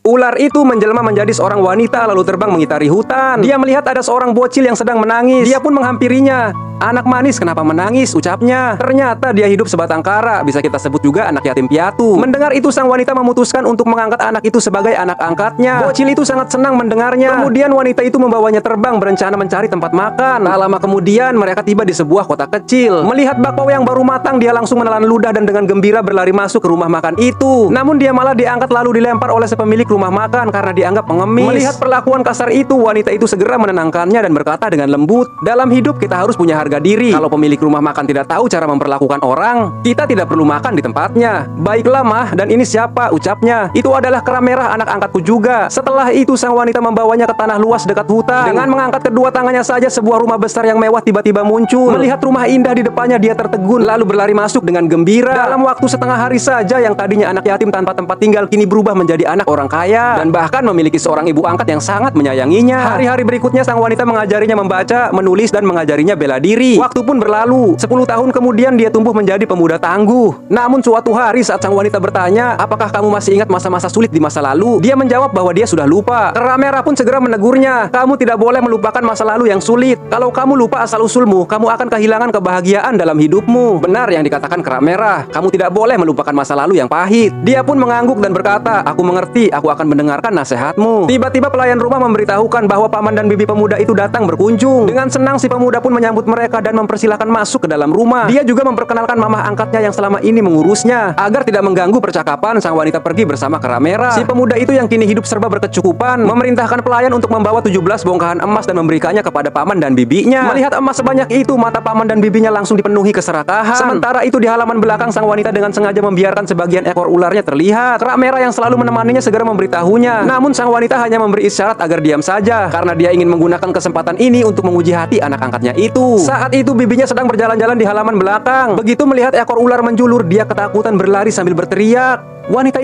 Ular itu menjelma menjadi seorang wanita lalu terbang mengitari hutan. Dia melihat ada seorang bocil yang sedang menangis. Dia pun menghampirinya. "Anak manis, kenapa menangis?" ucapnya. Ternyata dia hidup sebatang kara, bisa kita sebut juga anak yatim piatu. Mendengar itu, sang wanita memutuskan untuk mengangkat anak itu sebagai anak angkatnya. Bocil itu sangat senang mendengarnya. Kemudian wanita itu membawanya terbang berencana mencari tempat makan. Tak lama kemudian mereka tiba di sebuah kota kecil. Melihat bakpao yang baru matang, dia langsung menelan ludah dan dengan gembira berlari masuk ke rumah makan itu. Namun dia malah diangkat lalu dilempar oleh si pemilik rumah makan karena dianggap pengemis. Melihat perlakuan kasar itu, wanita itu segera menenangkannya dan berkata dengan lembut, "Dalam hidup kita harus punya harga diri. Kalau pemilik rumah makan tidak tahu cara memperlakukan orang, kita tidak perlu makan di tempatnya." "Baiklah mah, dan ini siapa?" ucapnya. "Itu adalah kera merah, anak angkatku juga." Setelah itu sang wanita membawanya ke tanah luas dekat hutan. Dengan mengangkat kedua tangannya saja, sebuah rumah besar yang mewah tiba-tiba muncul. Melihat rumah indah di depannya, dia tertegun lalu berlari masuk dengan gembira. Dalam waktu setengah hari saja, yang tadinya anak yatim tanpa tempat tinggal kini berubah menjadi anak orang kaya dan bahkan memiliki seorang ibu angkat yang sangat menyayanginya. Hari-hari berikutnya sang wanita mengajarinya membaca, menulis dan mengajarinya bela diri. Waktu pun berlalu. 10 tahun kemudian dia tumbuh menjadi pemuda tangguh. Namun suatu hari saat sang wanita bertanya, "Apakah kamu masih ingat masa-masa sulit di masa lalu?" dia menjawab bahwa dia sudah lupa. Kera merah pun segera menegurnya, "Kamu tidak boleh melupakan masa lalu yang sulit. Kalau kamu lupa asal-usulmu, kamu akan kehilangan kebahagiaan dalam hidupmu." Benar yang dikatakan kera merah, kamu tidak boleh melupakan masa lalu yang pahit. Dia pun mengangguk dan berkata, "Aku mengerti, aku akan mendengarkan nasihatmu." Tiba-tiba pelayan rumah memberitahukan bahwa paman dan bibi pemuda itu datang berkunjung. Dengan senang si pemuda pun menyambut mereka dan mempersilahkan masuk ke dalam rumah. Dia juga memperkenalkan mamah angkatnya yang selama ini mengurusnya. Agar tidak mengganggu percakapan, sang wanita pergi bersama kera merah. Si pemuda itu yang kini hidup serba berkecukupan memerintahkan pelayan untuk membawa 17 bongkahan emas dan memberikannya kepada paman dan bibinya. Melihat emas sebanyak itu, mata paman dan bibinya langsung dipenuhi keserakahan. Sementara itu di halaman belakang, sang wanita dengan sengaja membiarkan sebagian ekor ularnya terlihat. Kera merah yang selalu menemaninya segera memberitahunya. Namun sang wanita hanya memberi isyarat agar diam saja karena dia ingin menggunakan kesempatan ini untuk menguji hati anak angkatnya itu. Saat itu bibinya sedang berjalan-jalan di halaman belakang. Begitu melihat ekor ular menjulur, dia ketakutan berlari sambil berteriak, Wanita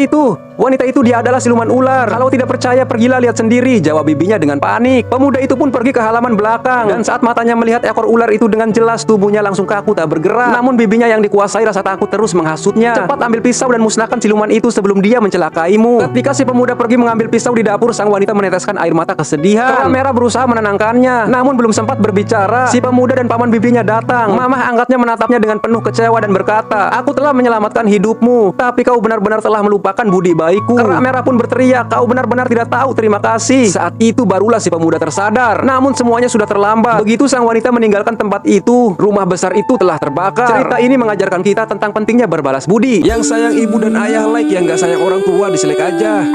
itu dia adalah siluman ular. Kalau tidak percaya, pergilah lihat sendiri," jawab bibinya dengan panik. Pemuda itu pun pergi ke halaman belakang dan saat matanya melihat ekor ular itu dengan jelas, tubuhnya langsung kaku tak bergerak. Namun bibinya yang dikuasai rasa takut terus menghasutnya. "Cepat ambil pisau dan musnahkan siluman itu sebelum dia mencelakaimu." Ketika si pemuda pergi mengambil pisau di dapur, sang wanita meneteskan air mata kesedihan. Kera merah berusaha menenangkannya, namun belum sempat berbicara, si pemuda dan paman bibinya datang. Mamah angkatnya menatapnya dengan penuh kecewa dan berkata, "Aku telah menyelamatkan hidupmu, tapi kau benar-benar telah melupakan budi baikku." Kera merah pun berteriak, "Kau benar-benar tidak tahu terima kasih." Saat itu barulah si pemuda tersadar, namun semuanya sudah terlambat. Begitu sang wanita meninggalkan tempat itu, rumah besar itu telah terbakar. Cerita ini mengajarkan kita tentang pentingnya berbalas budi. Yang sayang ibu dan ayah like, yang gak sayang orang tua dislike aja.